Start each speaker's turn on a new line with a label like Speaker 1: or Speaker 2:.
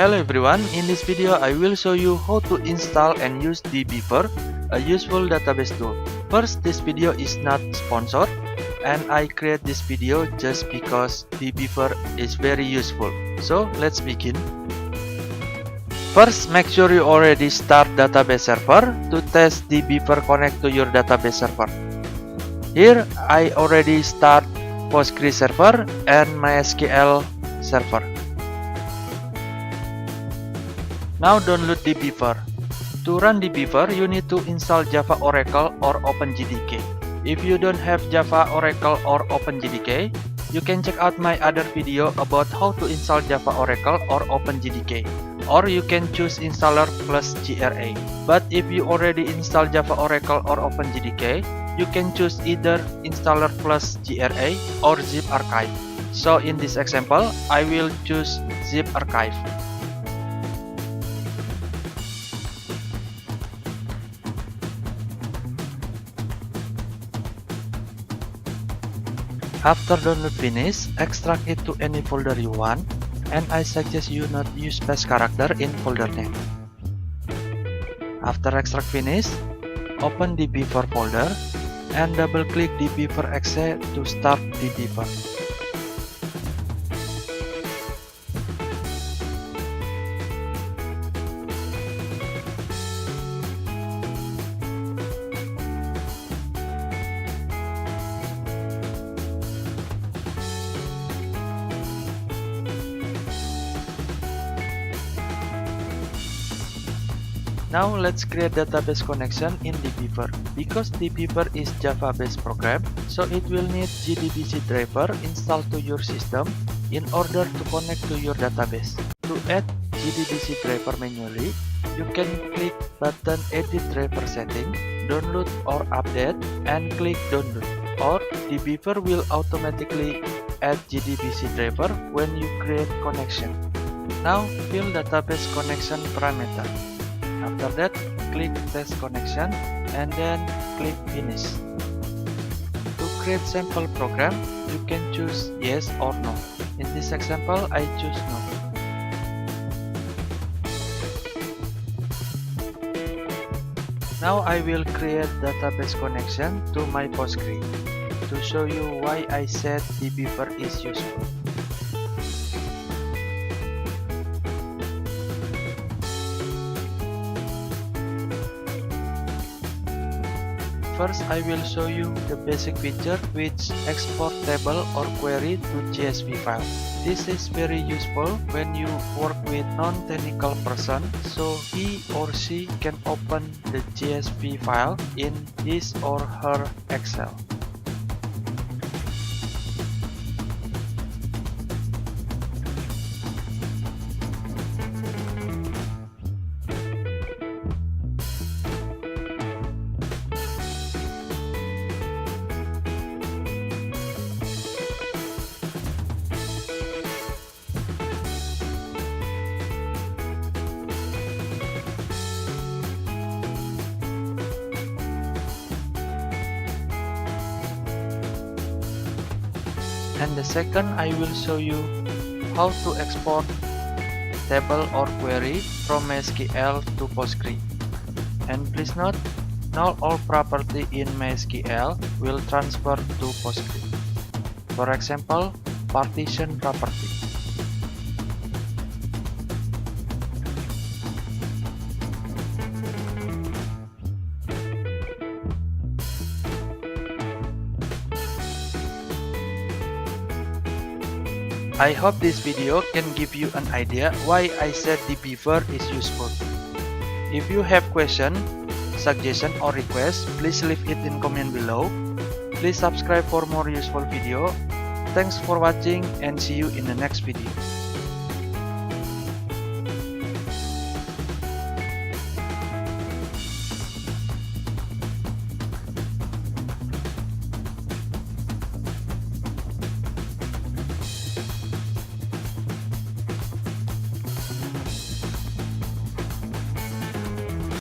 Speaker 1: Hello everyone, in this video I will show you how to install and use DBeaver, a useful database tool. First, this video is not sponsored and I create this video just because DBeaver is very useful. So let's begin. First, make sure you already start database server to test DBeaver connect to your database server. Here I already start Postgres server and MySQL server. Now download DBeaver. To run DBeaver, you need to install Java Oracle or OpenJDK. If you don't have Java Oracle or OpenJDK, you can check out my other video about how to install Java Oracle or OpenJDK. Or you can choose installer plus GRA. But if you already install Java Oracle or OpenJDK, you can choose either installer plus GRA or zip archive. So in this example, I will choose zip archive. After download finish, extract it to any folder you want, and I suggest you not use space character in folder name. After extract finish, open DBeaver folder and double click DBeaver exe to start DBeaver. Now let's create database connection in DBeaver. Because DBeaver is Java-based program, so it will need JDBC driver installed to your system in order to connect to your database. To add JDBC driver manually, you can click button Edit Driver Setting, Download or Update, and click Download. Or DBeaver will automatically add JDBC driver when you create connection. Now fill database connection parameter. After that, click Test Connection and then click Finish. To create sample program, you can choose Yes or No. In this example, I choose No. Now I will create database connection to my Postgres to show you why I said DBeaver is useful. First, I will show you the basic feature which export table or query to CSV file. This is very useful when you work with non-technical person, so he or she can open the CSV file in his or her Excel. And the second, I will show you how to export table or query from MySQL to Postgres. And please note, not all property in MySQL will transfer to Postgres. For example, partition property. I hope this video can give you an idea why I said DBeaver is useful. If you have question, suggestion or request, please leave it in comment below. Please subscribe for more useful video. Thanks for watching and see you in the next video.